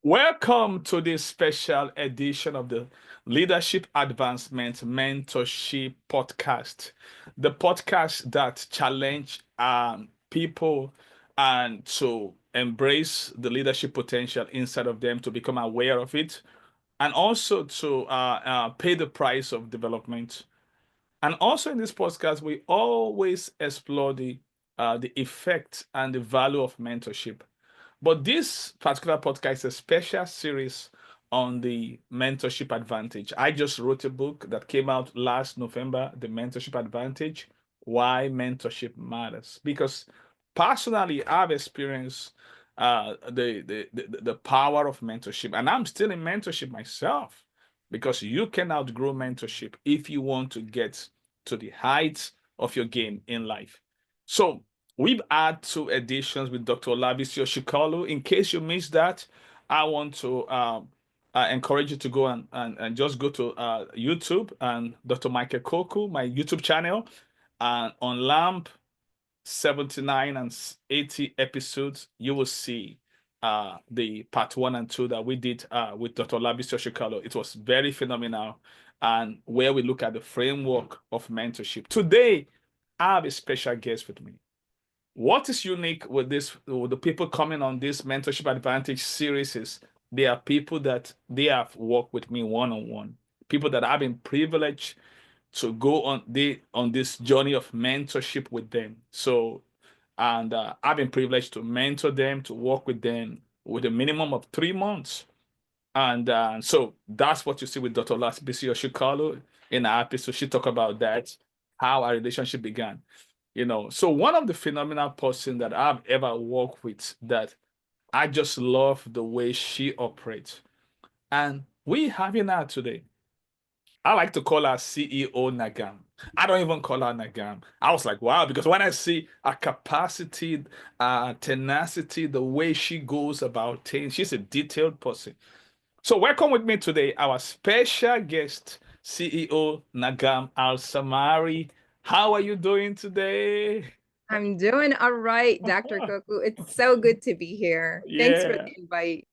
Welcome to this special edition of the Leadership Advancement Mentorship Podcast, the podcast that challenge people and to embrace the leadership potential inside of them, to become aware of it, and also to pay the price of development. And also in this podcast, we always explore the effect and the value of mentorship. But this particular podcast is a special series on the Mentorship Advantage. I just wrote a book that came out last November, The Mentorship Advantage, Why Mentorship Matters. Because personally, I've experienced the power of mentorship, and I'm still in mentorship myself. Because you can outgrow mentorship if you want to get to the heights of your game in life. So we've had two editions with Dr. Olabisi Oshikalu. In case you missed that, I want to encourage you to go and just go to YouTube and Dr. Michael Koku, my YouTube channel, and on LAMP 79 and 80 episodes, you will see the part one and two that we did with Dr. Olabisi Oshikalu. It was very phenomenal, and where we look at the framework of mentorship. Today, I have a special guest with me. What is unique with with the people coming on this Mentorship Advantage series is they are people that they have worked with me one-on-one, people that I've been privileged to go on this journey of mentorship with them. So, and I've been privileged to mentor them, to work with them with a minimum of 3 months. And so that's what you see with Dr. Lasbisi Oshikalu in our episode. She talked about that, how our relationship began. So one of the phenomenal person that I've ever worked with that I just love the way she operates. And we having her today. I like to call her CEO Nagham. I don't even call her Nagham. I was like, wow, because when I see her capacity, tenacity, the way she goes about things, she's a detailed person. So welcome with me today, our special guest, CEO Nagham Alsamari. How are you doing today? I'm doing all right, Dr. Koku. It's so good to be here. Thanks for Yeah. the invite.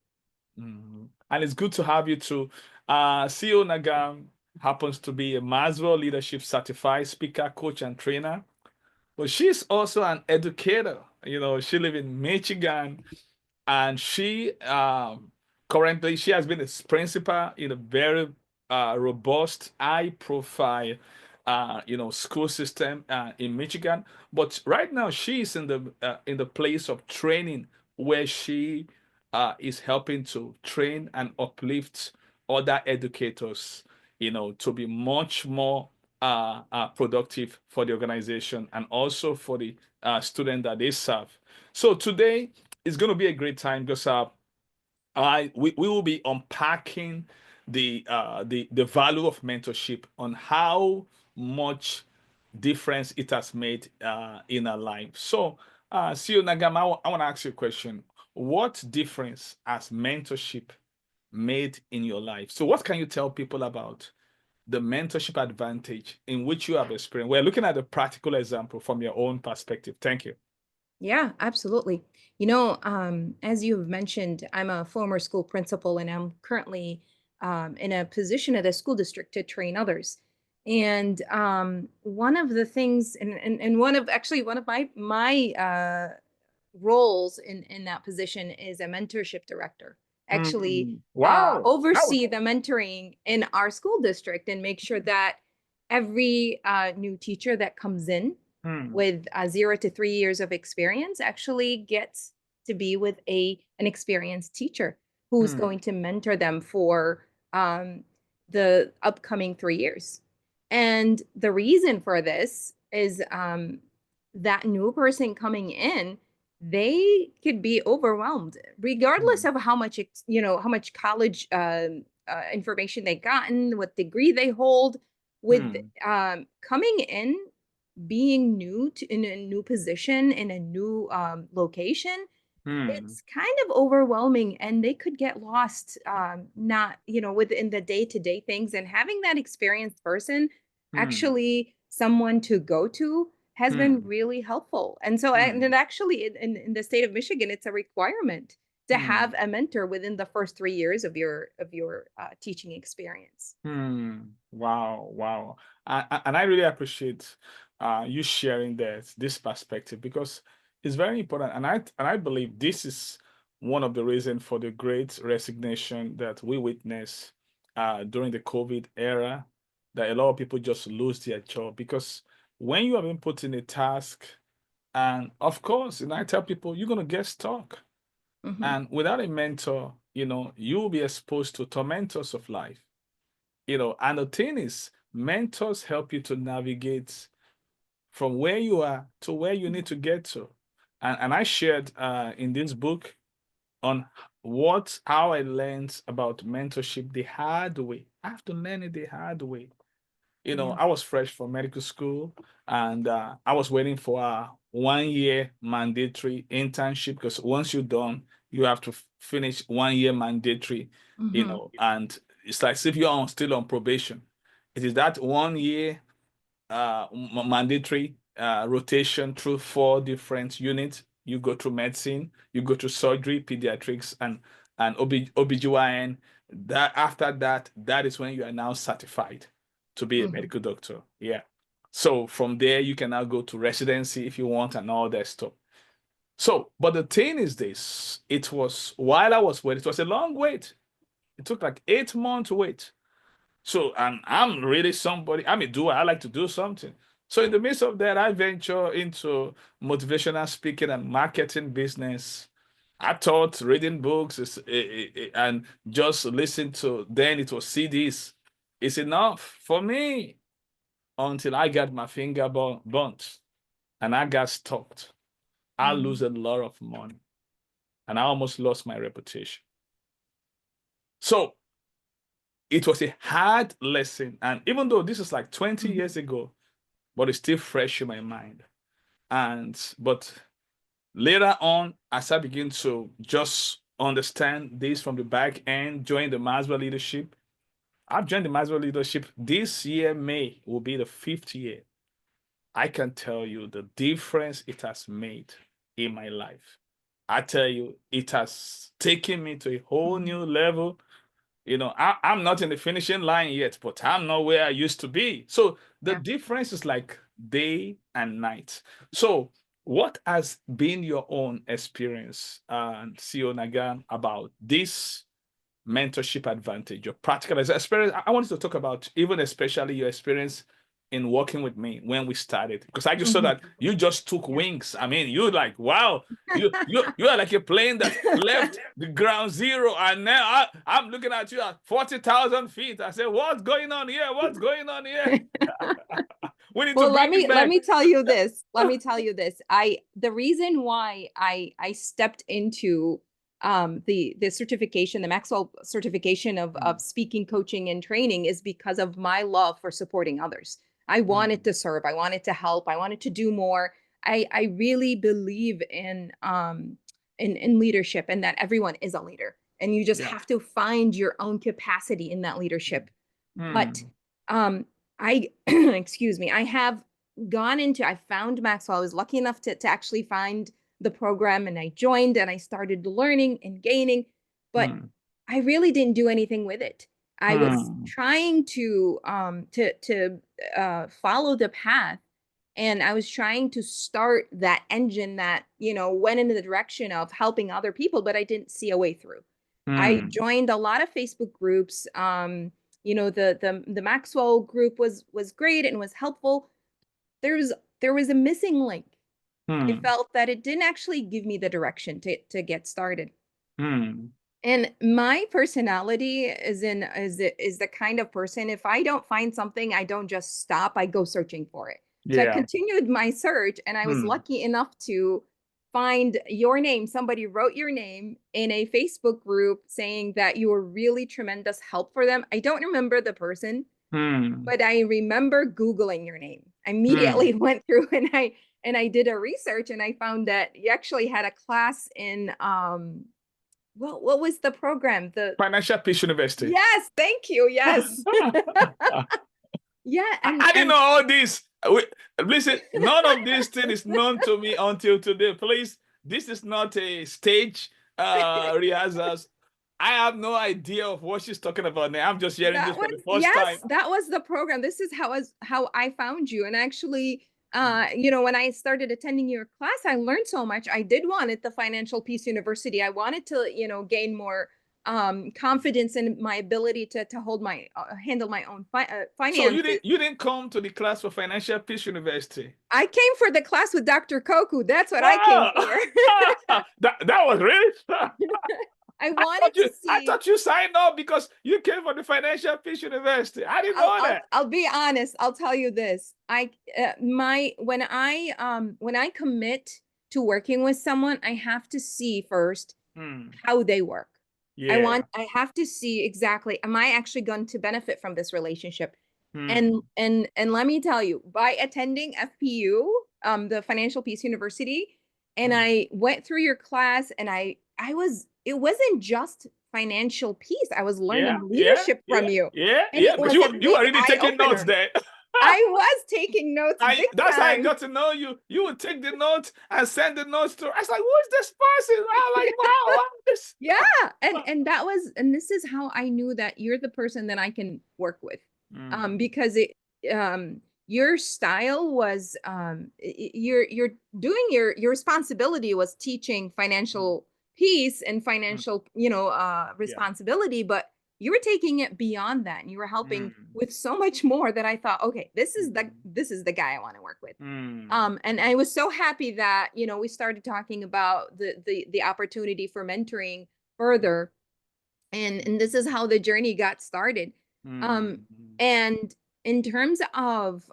And it's good to have you too. CEO Nagam happens to be a Maxwell Leadership Certified Speaker, Coach, and Trainer. But she's also an educator. She lives in Michigan, and she has been a principal in a very robust, high-profile, school system in Michigan. But right now, she's in the place of training where she is helping to train and uplift other educators, to be much more productive for the organization and also for the student that they serve. So today is going to be a great time because we will be unpacking the value of mentorship on how much difference it has made in our life. So, CEO Nagam, I want to ask you a question. What difference has mentorship made in your life? So, what can you tell people about the mentorship advantage in which you have experienced? We're looking at a practical example from your own perspective. Thank you. Yeah, absolutely. As you've mentioned, I'm a former school principal and I'm currently in a position at a school district to train others. And one of the things, and one of my roles in that position is a mentorship director. Actually, Wow. oversee the mentoring in our school district and make sure that every new teacher that comes in Hmm. with 0 to 3 years of experience actually gets to be with an experienced teacher who's Hmm. going to mentor them for the upcoming 3 years. And the reason for this is that new person coming in, they could be overwhelmed, regardless Hmm. of how much college information they gotten, what degree they hold. With Hmm. coming in, being in a new position in a new location, Hmm. it's kind of overwhelming and they could get lost, not within the day-to-day things. And having that experienced person, Hmm. actually someone to go to, has been Hmm. really helpful. And so, and Hmm. it actually in the state of Michigan, it's a requirement to have a mentor within the first 3 years of your teaching experience. Wow, wow. And I really appreciate you sharing this perspective, because it's very important. And I believe this is one of the reasons for the great resignation that we witness during the COVID era, that a lot of people just lose their job. Because when you have been put in a task, and of course, I tell people, you're going to get stuck. Mm-hmm. And without a mentor, you will be exposed to tormentors of life. And the thing is, mentors help you to navigate from where you are to where you need to get to. And I shared in this book on how I learned about mentorship the hard way. I have to learn it the hard way. Yeah. I was fresh from medical school, and I was waiting for a 1 year mandatory internship, because once you're done, you have to finish 1 year mandatory, Mm-hmm. and it's like if you're still on probation. It is that 1 year mandatory rotation through 4 different units. You go through medicine, you go through surgery, pediatrics, and OBGYN. That after that, that is when you are now certified to be a Mm-hmm. medical doctor. Yeah. So from there, you can now go to residency if you want, and all that stuff. So, but the thing is this, it was while I was waiting, it was a long wait. It took like 8 months to wait. So, and I'm really somebody, I'm a doer. I like to do something. So in the midst of that, I venture into motivational speaking and marketing business. I thought reading books and just listen to, then it was CDs, is enough for me, until I got my finger burnt and I got stopped. I lose a lot of money, and I almost lost my reputation. So it was a hard lesson. And even though this is like 20 Mm-hmm. years ago, but it's still fresh in my mind. But later on, as I begin to just understand this from the back end, join the Maxwell Leadership. I've joined the Maxwell Leadership. This year, May, will be the 5th year. I can tell you the difference it has made in my life. I tell you, it has taken me to a whole new level. I'm not in the finishing line yet, but I'm not where I used to be. So the Yeah. difference is like day and night. So what has been your own experience, CEO Nagham, about this mentorship advantage, your practical experience? I wanted to talk about even especially your experience in working with me when we started, because I just saw Mm-hmm. that you just took Yeah. wings. I mean, you like, wow, you are like a plane that left the ground zero, and now I'm looking at you at 40,000 feet. I said, what's going on here? What's going on here? We need to Well, bring it let back. me tell you this. Let me tell you this. The reason why I stepped into the certification, the Maxwell certification of speaking, coaching, and training is because of my love for supporting others. I wanted to serve, I wanted to help, I wanted to do more. I really believe in leadership, and that everyone is a leader. And you just Yeah. have to find your own capacity in that leadership. But Hmm. I excuse me, I have I found Maxwell. I was lucky enough to actually find the program, and I joined and I started learning and gaining, but Hmm. I really didn't do anything with it. I was Hmm. trying to follow the path, and I was trying to start that engine that, went in the direction of helping other people, but I didn't see a way through. I Hmm. joined a lot of Facebook groups. The Maxwell group was great and was helpful. There was a missing link. I Hmm. felt that it didn't actually give me the direction to get started. Hmm. And my personality is the kind of person, if I don't find something, I don't just stop, I go searching for it. So I Yeah. continued my search, and I was Hmm. lucky enough to find your name. Somebody wrote your name in a Facebook group saying that you were really tremendous help for them. I don't remember the person, Hmm. but I remember Googling your name. I Hmm. immediately went through and I did a research, and I found that you actually had a class in well, what was the program? The Financial Peace University. Yes, thank you. Yes. I, Yeah, I didn't know all this. Listen, none of this thing is known to me until today. Please, this is not a stage rehearsals. I have no idea of what she's talking about now. I'm just hearing That this for was, the first yes, time. that was the program. This is how I found you. And actually, you know, when I started attending your class, I learned so much. I did want at the Financial Peace University. I wanted to, you know, gain more confidence in my ability to hold my handle my own So finances. you didn't come to the class for Financial Peace University. I came for the class with Dr. Koku. That's what I came Wow. for. That was really I wanted to I see. thought you signed up because you came for the Financial Peace University. I didn't know that. I'll be honest. I'll tell you this. My when I commit to working with someone, I have to see first Hmm. how they work. Yeah. I have to see exactly, am I actually going to benefit from this relationship? Hmm. And let me tell you, by attending FPU, the Financial Peace University, and Hmm. I went through your class, and I was, it wasn't just financial peace. I was Yeah, learning yeah, leadership yeah, from you. yeah, And yeah. it Because was a you were big already eye taking notes opener. there. I was taking notes I big that's how I time. got to know you. You would take the notes and send the notes to. I was like, who is this person? I'm like, wow, this. Yeah, and that was, and this is how I knew that you're the person that I can work with. Mm, Because it your style was you're doing your responsibility was teaching mm, financial peace and mm, financial, you know, yeah. responsibility, but you were taking it beyond that, and you were helping Mm, with so much more that I thought, okay, mm, this is the guy I want to work with. mm, And I was so happy that, you know, we started talking about the opportunity for mentoring further, and this is how the journey got started. Um, mm, and in terms of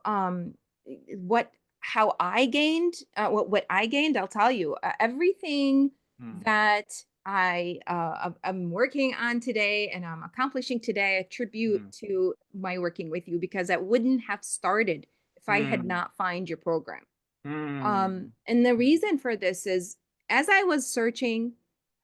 what how I gained what I gained, I'll tell you, everything mm, that I'm working on today and I'm accomplishing today, I attribute mm, to my working with you, because that wouldn't have started if I had mm, not find your program. mm, And the mm, reason for this is, as I was searching,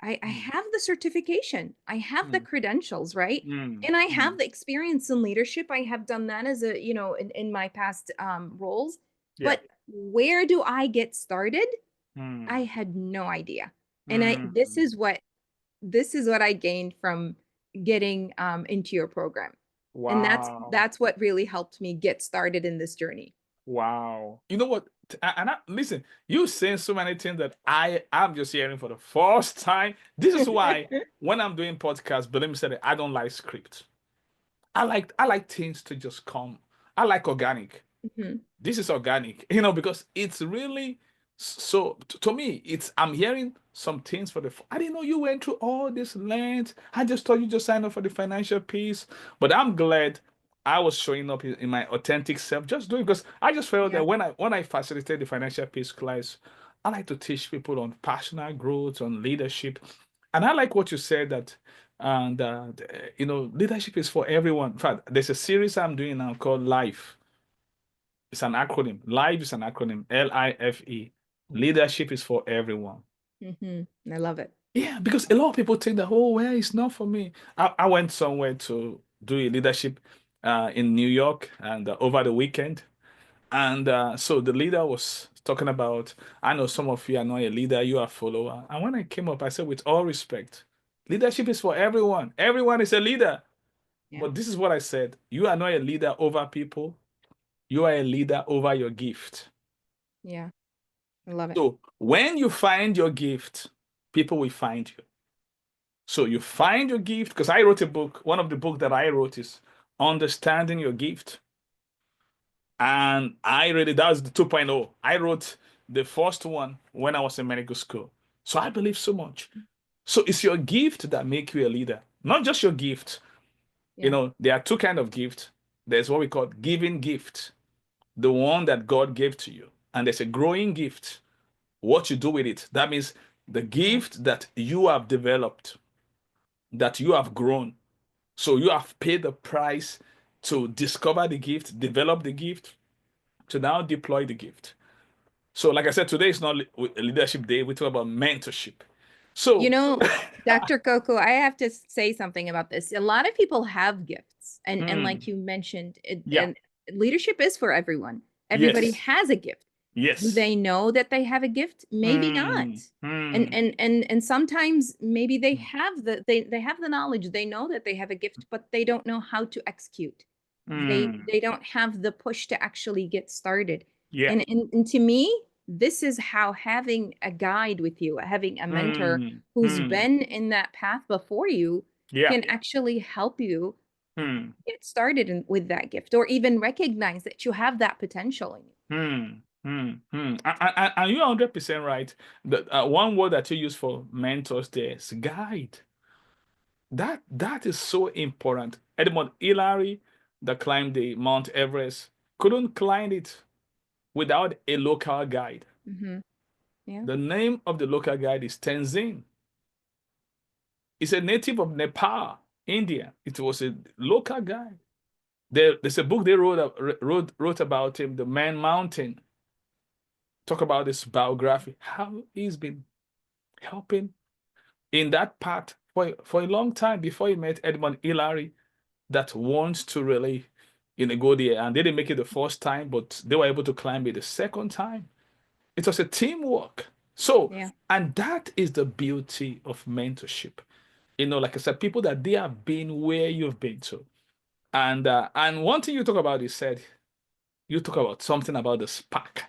I mm, have the certification, I have the mm, credentials, right? mm, And I mm. have the experience in leadership. I have done that as a, you know, in my past roles. Yeah. But where do I get started? I Mm, had no idea. And mm. this is what I gained from getting into your program. And Wow. that's what really helped me get started in this journey. Wow. You know what? Listen, you saying so many things that I'm just hearing for the first time. This is why when I'm doing podcasts, believe me, said I don't like script. I like things to just come. I like organic. Mhm. This is organic, because it's really so to me, it's I'm hearing some things for the I didn't know you went through all this length. I just thought you just signed up for the financial piece. But I'm glad I was showing up in my authentic self, just doing because I just felt Yeah. that when I facilitate the financial peace class, I like to teach people on personal growth, on leadership. And I like what you said that and leadership is for everyone. In fact, there's a series I'm doing now called Life. It's an acronym. Life is an acronym. LIFE. Leadership is for everyone. I love it. Yeah, because a lot of people think that, oh, well, it's not for me. I went somewhere to do a leadership in New York and over the weekend. And so the leader was talking about, I know some of you are not a leader, you are a follower. And when I came up, I said, with all respect, leadership is for everyone. Everyone is a leader. Yeah. But this is what I said. You are not a leader over people. You are a leader over your gift. Yeah. I love it. So when you find your gift, people will find you. So you find your gift, because I wrote a book. One of the books that I wrote is Understanding Your Gift. And that was the 2.0. I wrote the first one when I was in medical school. So I believe so much. So it's your gift that make you a leader, not just your gift. Yeah. There are two kind of gift. There's what we call giving gift, the one that God gave to you. And there's a growing gift, what you do with it. That means the Yeah. gift that you have developed, that you have grown. So you have paid the price to discover the gift, develop the gift, to now deploy the gift. So, like I said, today is not leadership day. We talk about mentorship. You So, know, Dr. Coco, I have to say something about this. A lot of people have gifts, and mm, like you mentioned, yeah, and leadership is for everyone. Everybody yes, has a gift. Do Yes. they know that they have a gift? Maybe not. Mm, And mm, and sometimes maybe they have they have the knowledge, they know that they have a gift, but they don't know how to execute. They don't have the push to actually get started. yeah. And to me, this is how having a guide with you, having a mentor Mm, who's mm, been in that path before you yeah. can actually help you Mm, get started with that gift, or even recognize that you have that potential in you. And you're 100% right. The one word that you use for mentors there is guide. That is so important. Edmund Hillary, that climbed the Mount Everest, couldn't climb it without a local guide. Hmm. Yeah. The name of the local guide is Tenzin. He's a native of Nepal, India. It was a local guide. There's a book they wrote about him, The Man Mountain. Talk about his biography, how he's been helping in that path for a long time before he met Edmund Hillary, that wants to really go there. And they didn't make it the first time, but they were able to climb it the second time. It was a teamwork. So, Yeah. and that is the beauty of mentorship. Like I said, people that they have been where you've been to. And one thing you talk about, you talk about something about the spark.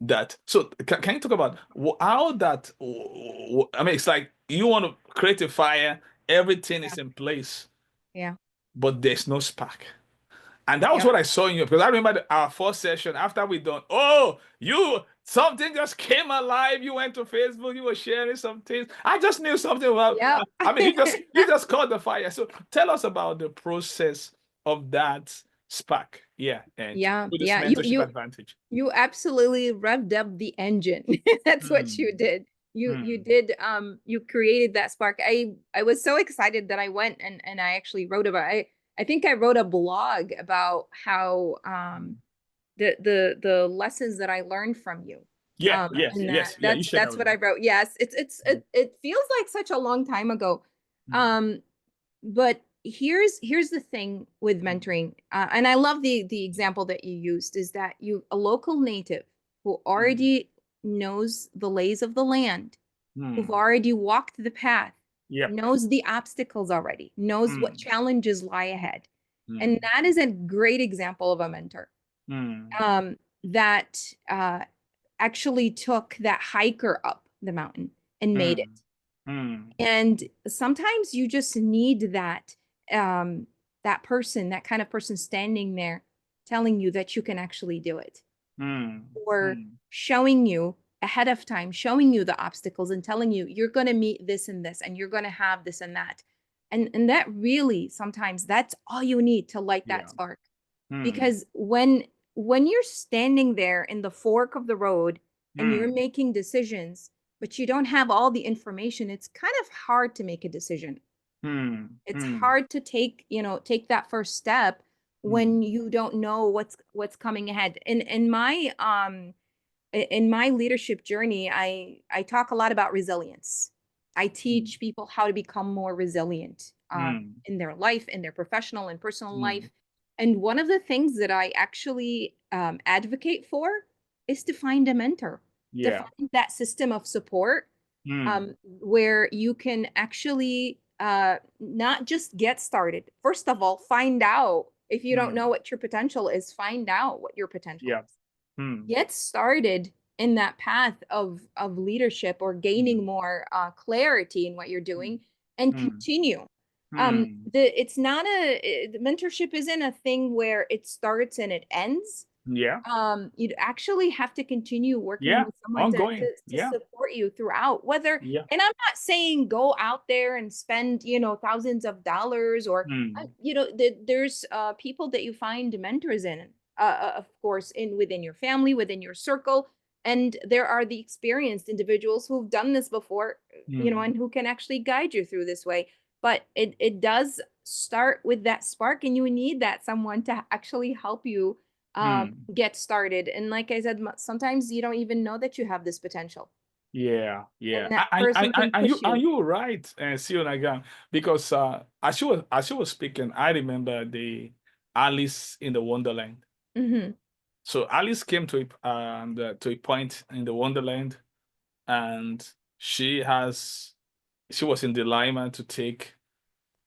That so can you talk about how that I mean, it's like you want to create a fire, everything Yeah. is in place, Yeah. but there's no spark. And that was Yep. what I saw in you, because I remember our first session after we done. Oh, you something just came alive. You went to Facebook, you were sharing some things. I just knew something about. Yep. I mean, you just caught the fire. So tell us about the process of that spark. Yeah, and Yeah. with this Yeah. mentorship advantage. You absolutely revved up the engine. That's what you Hmm. did. You Hmm. did you created that spark. I was so excited that I went and I actually wrote about I think I wrote a blog about how the lessons that I learned from you. Yeah, yes, And yes, yeah. You shared that that's with what me. I wrote. Yes, it feels like such a long time ago. Hmm. Um, but here's the thing with Hmm. mentoring, and I love the example that you used, is that you a local native who Hmm. already knows the lays of the land, who've Hmm. already walked the path, Yep. knows the obstacles already, knows what Hmm. challenges lie ahead. And Hmm. that is a great example of a mentor, Hmm. that actually took that hiker up the mountain and made it. Hmm. Hmm. And sometimes you just need um, that person, that kind of person standing there telling you that you can actually do it, Hmm. or Hmm. showing you ahead of time, showing you the obstacles and telling you you're going to meet this and this, and you're going to have this and that. And that really, sometimes that's all you need to light that Yeah. spark. Hmm. Because when you're standing there in the fork of the road and you're Hmm. making decisions, but you don't have all the information, it's kind of hard to make a decision. Hmm. It's Hmm. hard to take that first step Hmm. when you don't know what's coming ahead. In my leadership journey, I talk a lot about resilience. I teach people how to become more resilient, Hmm. in their life, in their professional and personal Hmm. life. And one of the things that I actually advocate for is to find a mentor, to Yeah. find that system of support, Hmm. where you can actually not just get started. First of all, find out, if you don't know Hmm. what your potential is, find out what your potential Yeah. is. Hmm. Get started in that path of leadership, or Hmm. gaining more clarity in what you're doing, and Hmm. continue. Hmm. It's not the mentorship isn't a thing where it starts and it ends. Yeah. You'd actually have to continue working Yeah. with someone Ongoing. to Yeah. support you throughout, whether, Yeah. and I'm not saying go out there and spend thousands of dollars, or Hmm. there's people that you find mentors in, of course, in within your family, within your circle, and there are the experienced individuals who've done this before, Hmm. and who can actually guide you through this way. But it does start with that spark, and you need that someone to actually help you Hmm. get started. And like I said, sometimes you don't even know that you have this potential, Yeah, and yeah. that person can And you push you. were right, see you again, because as you were speaking, I remember the Alice in the Wonderland. Hmm. So Alice came to a point in the Wonderland, and she was in dilemma to take.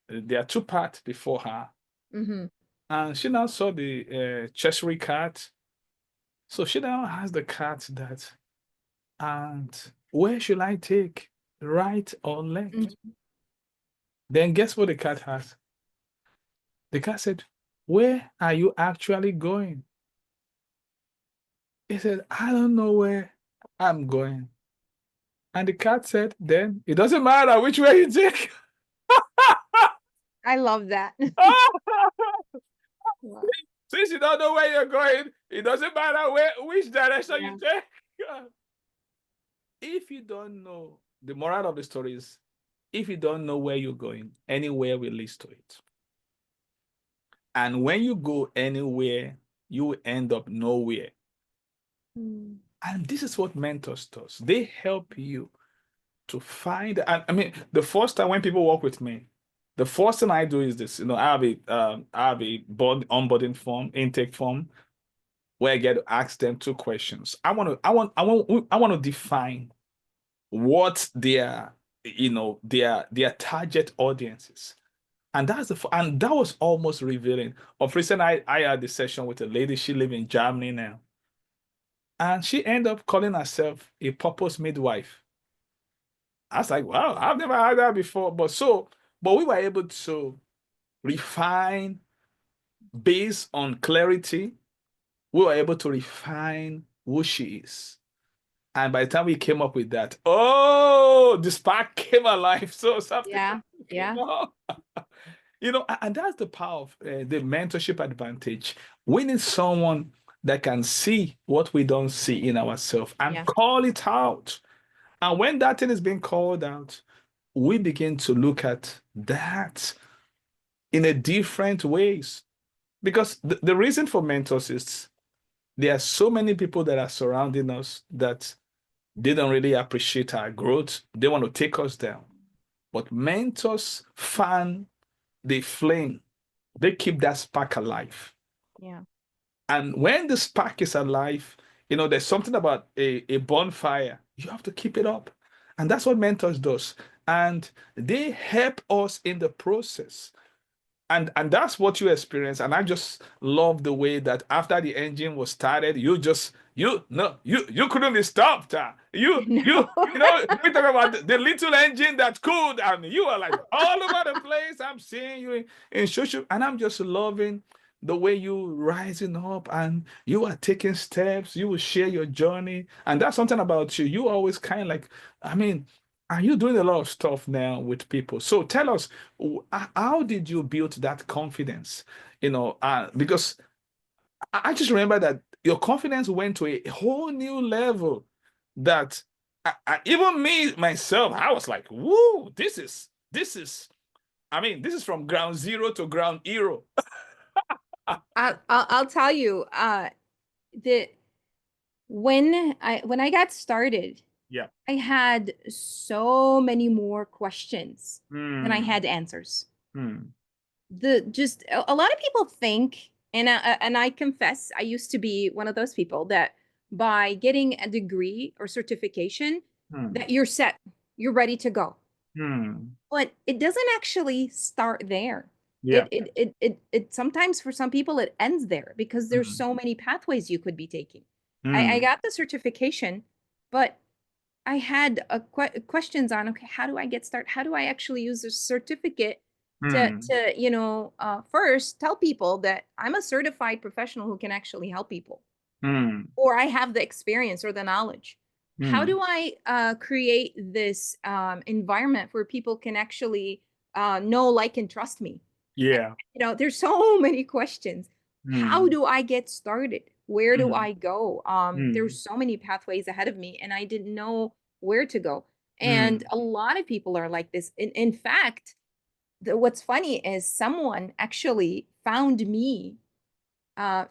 There are two paths before her, Mm-hmm. and she now saw the Cheshire cat. So she now asked the cat that, and where should I take, right or left? Mm-hmm. Then guess what the cat has? The cat said, "Where are you actually going?" He said, "I don't know where I'm going." And the cat said, "Then it doesn't matter which way you take." I love that. Wow. Since you don't know where you're going, it doesn't matter which direction Yeah. you take. If you don't know, the moral of the story is, if you don't know where you're going, anywhere will lead to it. And when you go anywhere, you will end up nowhere. Mm. And this is what mentors does. They help you to find. And I mean, the first time when people work with me, the first thing I do is this. I have a onboarding form, intake form, where I get to ask them two questions. I want to define what their target audience is. And and that was almost revealing. Of recent, I had this session with a lady. She lives in Germany now, and she ended up calling herself a purpose midwife. I was like, wow, I've never heard that before. But we were able to refine based on clarity. We were able to refine who she is. And by the time we came up with that, oh, the spark came alive. So something, Yeah. you Yeah. know, and that's the power of the mentorship advantage. We need someone that can see what we don't see in ourselves and Yeah. call it out. And when that thing is being called out, we begin to look at that in a different ways. Because the reason for mentors is there are so many people that are surrounding us that they don't really appreciate our growth. They want to take us down. But mentors fan the flame. They keep that spark alive. Yeah. And when the spark is alive, there's something about a bonfire. You have to keep it up. And that's what mentors does. And they help us in the process. And that's what you experience. And I just love the way that after the engine was started, you couldn't be stopped. No. We talk about the little engine that could, and you are like all over the place. I'm seeing you in social, and I'm just loving the way you rising up and you are taking steps. You will share your journey, and that's something about you. You always kind of like, I mean, are you doing a lot of stuff now with people? So tell us, how did you build that confidence? Because I just remember that your confidence went to a whole new level that even me myself, I was like, whoa, this is from ground zero to ground hero. I'll tell you, that when I got started, Yeah. I had so many more questions than I Hmm. had answers. Hmm. The just a lot of people think, and I confess, I used to be one of those people that by getting a degree or certification, Hmm. that you're set, you're ready to go. Hmm. But it doesn't actually start there. Yeah. It sometimes for some people it ends there because there's Hmm. so many pathways you could be taking. I Hmm. got the certification, but I had questions on, okay, how do I get started? How do I actually use this certificate Hmm. first tell people that I'm a certified professional who can actually help people, Hmm. or I have the experience or the knowledge. How Hmm. do I create this environment where people can actually know, like, and trust me? Yeah. There's so many questions. How Hmm. do I get started? Where do Hmm. I go? Hmm. There's so many pathways ahead of me, and I didn't know where to go. And Hmm. a lot of people are like this. In fact, what's funny is someone actually found me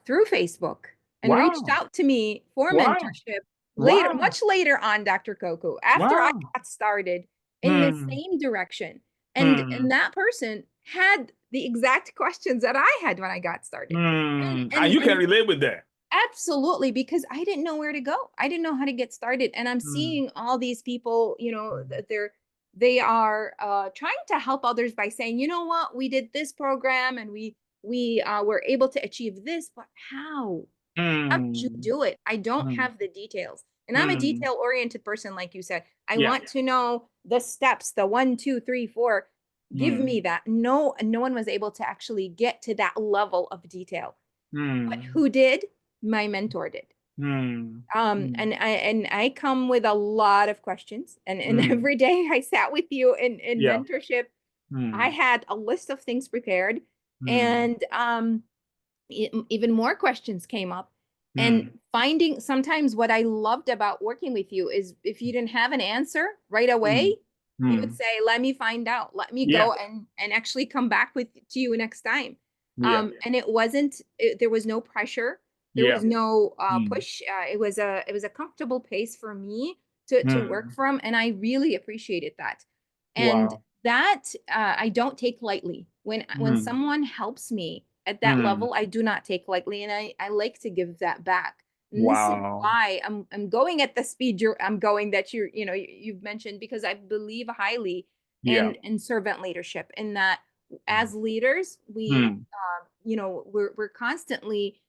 through Facebook and reached Wow. out to me for Wow. mentorship later, Wow. much later on, Dr. Koku, after I Wow. got started in the Hmm. same direction. And Hmm. that person had the exact questions that I had when I got started. Hmm. And And you can and relate with that. Absolutely, because I didn't know where to go. I didn't know how to get started. And I'm Mm, seeing all these people, mm, that they are trying to help others by saying, you know what, we did this program and we were able to achieve this, but how did you mm, do it? I don't mm, have the details. And I'm a mm, detail oriented person, like you said. I yeah. want to know the steps, the one, two, three, four. Give Mm, me that. No one was able to actually get to that level of detail. But mm, who did? My mentor did. mm, mm, And I come with a lot of questions, and mm, every day I sat with you in yeah. mentorship, I Mm, had a list of things prepared, mm, and even more questions came up. And mm, finding sometimes what I loved about working with you is if you didn't have an answer right mm, away, you would mm, say, let me find out, let me yeah. go and actually come back with to you next time. Yeah. And there was no pressure, there Yeah. was no Mm, push. It was a comfortable pace for me to work mm, from, and I really appreciated that. And wow. that I don't take lightly. When Mm, someone helps me at that mm, level, I do not take lightly, and I like to give that back. And this is wow. why I'm going at the speed I'm going, that you've mentioned, because I believe highly Yeah. in servant leadership, in that as leaders, Mm, we're constantly,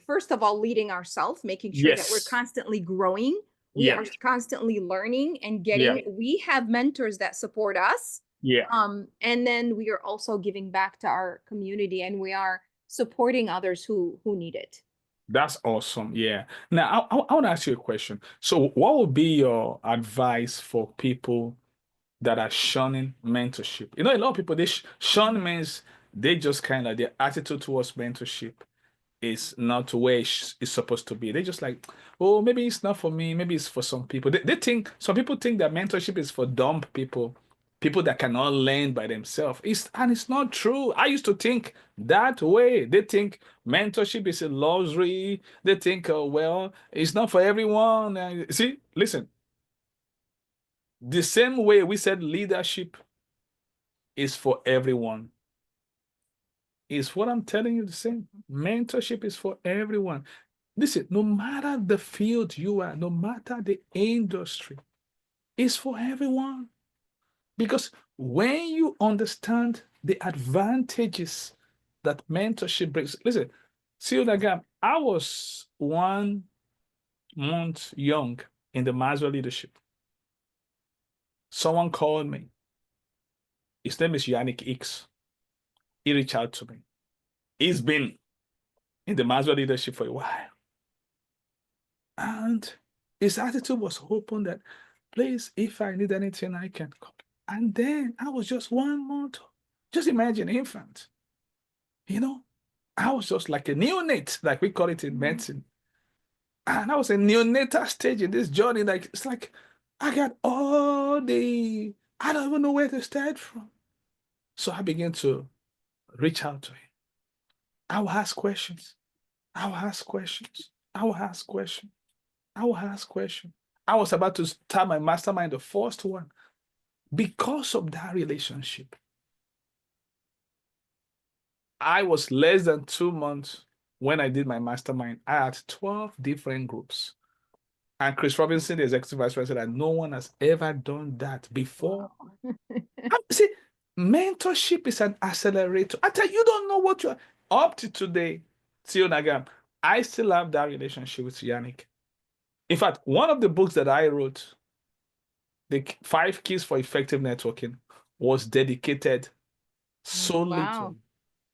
first of all, leading ourselves, making sure that we're yes. constantly growing. We Yeah. are constantly learning and Yeah. we have mentors that support us. Yeah. And then we are also giving back to our community, and we are supporting others who need it. That's awesome. Yeah. Now, I want to ask you a question. So, what would be your advice for people that are shunning mentorship? A lot of people, shun means they just kind of, their attitude towards mentorship is not where it's supposed to be. They just like, oh, maybe it's not for me. Maybe it's for some people. They think, some people think that mentorship is for dumb people, people that cannot learn by themselves. And it's not true. I used to think that way. They think mentorship is a luxury. They think, oh, well, it's not for everyone. See, listen, the same way we said leadership is for everyone, is what I'm telling you the same. Mentorship is for everyone. Listen, no matter the field you are, no matter the industry, it's for everyone. Because when you understand the advantages that mentorship brings, listen, see Nagham, I was 1 month young in the Maxwell Leadership. Someone called me. His name is Yannick X. He reached out to me. He's been in the Maxwell Leadership for a while. And his attitude was open that, please, if I need anything, I can come. And then I was just 1 month. Just imagine infant, you know. I was just like a neonate, like we call it in Mhm. medicine. And I was a neonatal stage in this journey. Like it's like I got I don't even know where to start from. So I began to reach out to him. I will ask questions. I will ask questions. I will ask questions. I will ask questions. I was about to start my mastermind, the first one, because of that relationship. I was less than 2 months when I did my mastermind. I had 12 different groups. And Chris Robinson, the executive vice president, said that no one has ever done that before. Wow. See, mentorship is an accelerator. I tell you, you don't know what you're up to today. Till Nagham, I still have that relationship with Yannick. In fact, one of the books that I wrote, The 5 Keys for Effective Networking, was dedicated solely to Wow. him.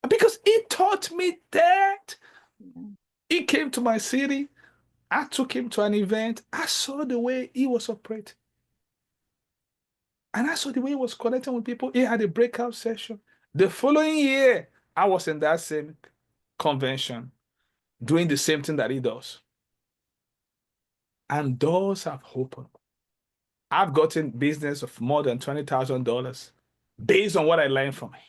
Because he taught me that. Yeah. He came to my city. I took him to an event. I saw the way he was operating. And I saw the way he was connecting with people. He had a breakout session. The following year, I was in that same convention doing the same thing that he does. And doors have opened. I've gotten business of more than $20,000 based on what I learned from him.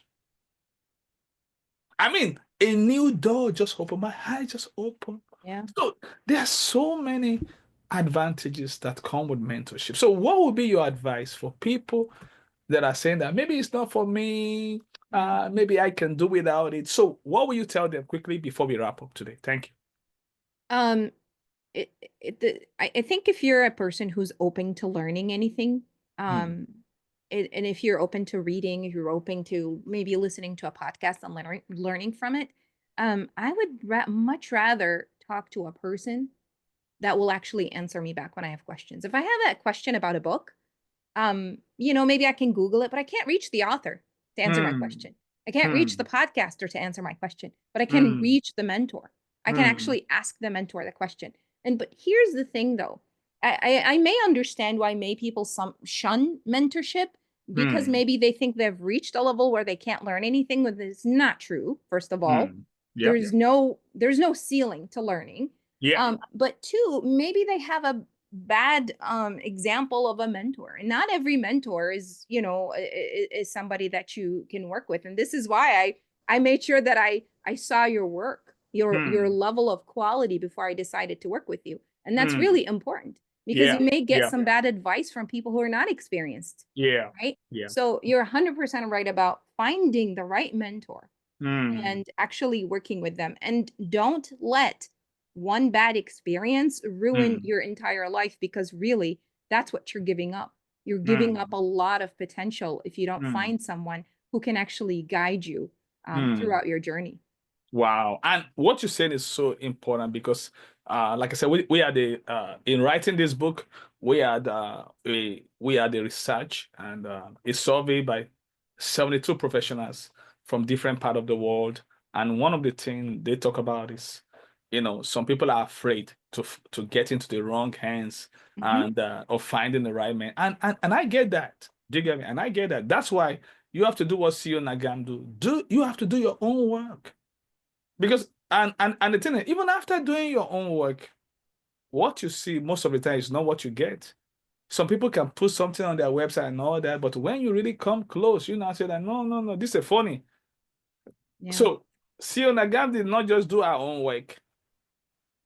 I mean, a new door just opened. My eyes just opened. Yeah. So there are so many advantages that come with mentorship. So what would be your advice for people that are saying that maybe it's not for me, Yeah. maybe I can do without it? So what will you tell them quickly before we wrap up today? Thank you. Um, I think if you're a person who's open to learning anything, Mm, and if you're open to reading, if you're open to maybe listening to a podcast and learning from it, I would much rather talk to a person that will actually answer me back when I have questions. If I have a question about a book, maybe I can Google it, but I can't reach the author to answer my mm, question. I can't reach the mm, podcaster to answer my question, but I can mm, reach the mentor. I can mm, actually ask the mentor the question. But here's the thing though. I may understand why may people some shun mentorship because mm, maybe they think they've reached a level where they can't learn anything, when it's not true, first of all. mm. Yep. There's no ceiling to learning. Yeah. But two, maybe they have a bad example of a mentor, and not every mentor is is somebody that you can work with. And this is why I made sure that I saw your work, your Mm, level of quality, before I decided to work with you. And that's mm. really important, because you Yeah. may get Yeah. some bad advice from people who are not experienced, Yeah. right? Yeah. So you're 100% right about finding the right mentor Mm, and actually working with them. And don't let one bad experience ruin mm, your entire life, because really that's what you're giving up. You're giving up mm, a lot of potential if you don't mm, find someone who can actually guide you mm. throughout your journey. Wow. And what you're saying is so important because, like I said, we are the in writing this book, we are the research and a survey by 72 professionals from different part of the world. And one of the things they talk about is, some people are afraid to get into the wrong hands Mhm. and of finding the right man. And I get that. Do you get me? And I get that. That's why you have to do what CEO Nagham do. You have to do your own work. Because and the thing is, even after doing your own work, what you see most of the time is not what you get. Some people can put something on their website and all that, but when you really come close, you now say that no, no, no, this is funny. Yeah. So CEO Nagam did not just do her own work.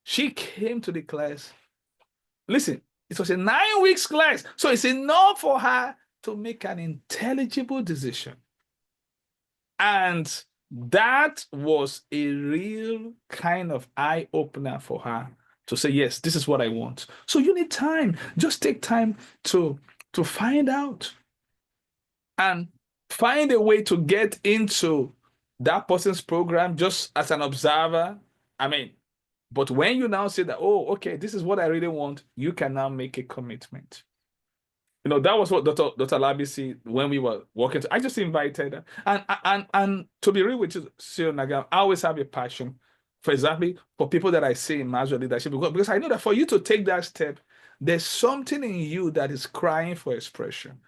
She came to the class. Listen, it was a 9 weeks class. So it's enough for her to make an intelligible decision. And that was a real kind of eye opener for her to say, yes, this is what I want. So you need time. Just take time to find out and find a way to get into that person's program just as an observer. I mean, but when you now say that, oh, okay, this is what I really want, you can now make a commitment. That was what Dr. Labisi, when we were working, I just invited her. And to be real with you, Sir Nagam, I always have a passion, for example, for people that I see in Maxwell Leadership, because I know that for you to take that step, there's something in you that is crying for expression.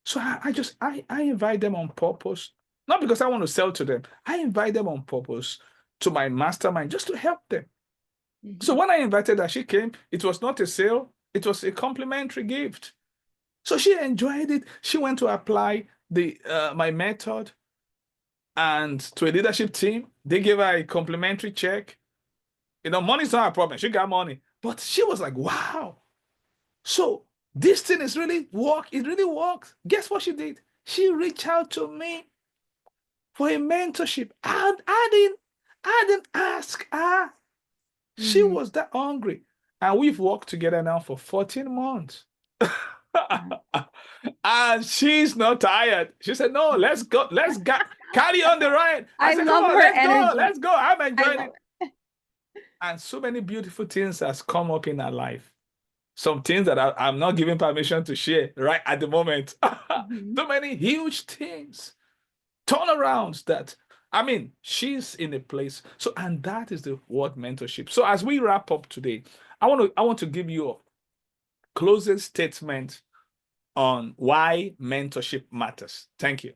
So I invite them on purpose, not because I want to sell to them. I invite them on purpose to my mastermind just to help them. So Mhm. when I invited her, she came. It was not a sale, it was a complimentary gift. So she enjoyed it. She went to apply the my method and to a leadership team. They gave her a complimentary check. Money's not a problem. She got money. But she was like, wow. So this thing is really work. It really works. Guess what she did? She reached out to me for a mentorship. And I didn't ask her. She Mhm. was that hungry. And we've worked together now for 14 months. Yeah. And she's not tired. She said, no, let's go. Carry on the ride. I I said, come love on, her let's go. energy. Let's go. I'm I enjoying love it. it. And so many beautiful things has come up in her life. Some things that I'm not giving permission to share right at the moment. Mhm. So many huge things, turnarounds that, I mean, she's in a place. So, and that is the word mentorship. So as we wrap up today, I want to give you a closing statement on why mentorship matters. Thank you.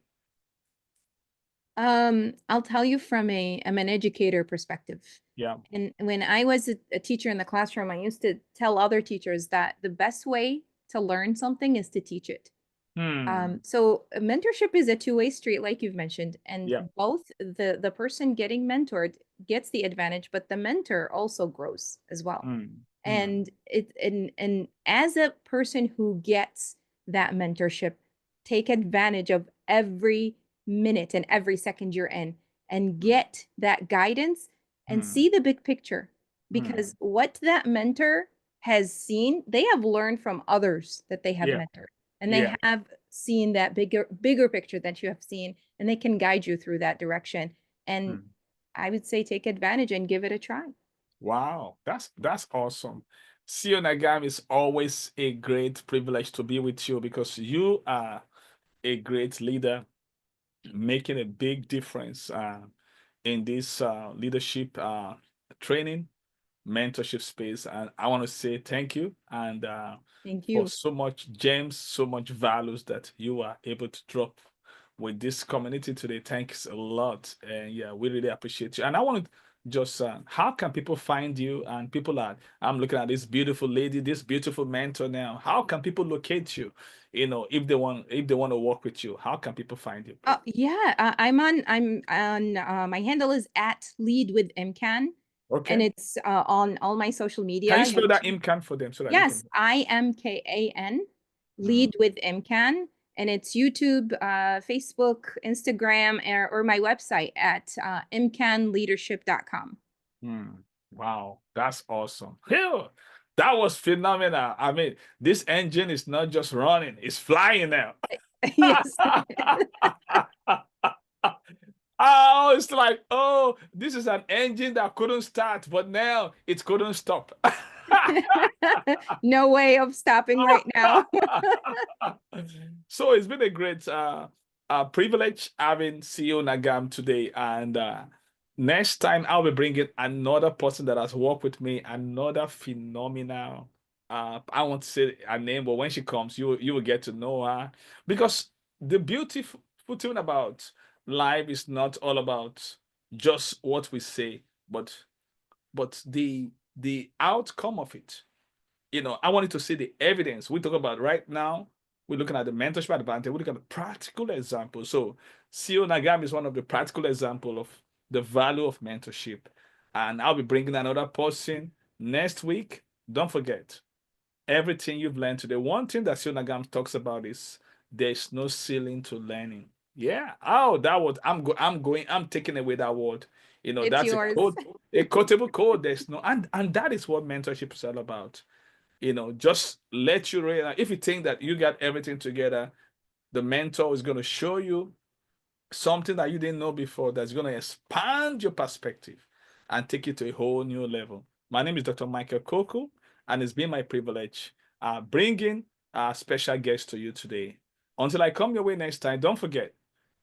I'll tell you from I'm an educator perspective. Yeah. And when I was a teacher in the classroom, I used to tell other teachers that the best way to learn something is to teach it. Hmm. So mentorship is a two-way street, like you've mentioned, and Yeah. both the person getting mentored gets the advantage, but the mentor also grows as well. Hmm. Hmm. And and as a person who gets that mentorship, take advantage of every minute and every second you're in, and get that guidance and Hmm. see the big picture. because what that mentor has seen, they have learned from others that they have Yeah. mentored, and they Yeah. have seen that bigger picture that you have seen, and they can guide you through that direction. And I would say take advantage and give it a try. Wow, that's awesome. CEO Nagham, is always a great privilege to be with you because you are a great leader making a big difference in this leadership training mentorship space. And I want to say thank you and Thank for you. so much gems, so much values that you are able to drop with this community today. Thanks a lot. And yeah, we really appreciate you. And I want to just, how can people find you? And people are, I'm looking at this beautiful lady, this beautiful mentor now. How can people locate you? You know, if they want to work with you, how can people find you, please? Yeah, I'm on, my handle is at lead with Imkan, and Okay. it's on all my social Can media, you spell that YouTube. Imkan for them so that they Yes, can? IMKAN, Hmm. lead with Imkan, and it's YouTube, Facebook, Instagram, or my website at imkanleadership.com. Hmm. Wow, that's awesome. Phew, that was phenomenal. I mean, this engine is not just running, it's flying now. Yes. Oh, it's like, oh, this is an engine that couldn't start, but now it couldn't stop. No way of stopping right now. So it's been a great privilege having CEO Nagham today. And next time I'll be bringing another person that has worked with me, another phenomenal. I won't say her name, but when she comes, you will get to know her because the beautiful thing about life is not all about just what we say, but the outcome of it. You know, I wanted to see the evidence. We talk about right now, we're looking at the mentorship advantage, we're looking at the practical example. So CEO Nagham is one of the practical example of the value of mentorship. And I'll be bringing another person next week. Don't forget, everything you've learned today. One thing that CEO Nagham talks about is there's no ceiling to learning. Yeah. Oh, that word. I'm taking away that word. You know, It's that's a yours. code, a quotable code. There's no, and that is what mentorship is all about. You know, just let you realize if you think that you got everything together, the mentor is going to show you something that you didn't know before that's going to expand your perspective and take you to a whole new level. My name is Dr. Michael Koku, and it's been my privilege bringing a special guest to you today. Until I come your way next time, don't forget,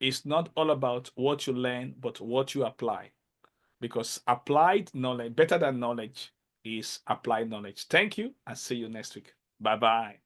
it's not all about what you learn, but what you apply. Because applied knowledge, better than knowledge, is applied knowledge. Thank you, and see you next week. Bye bye.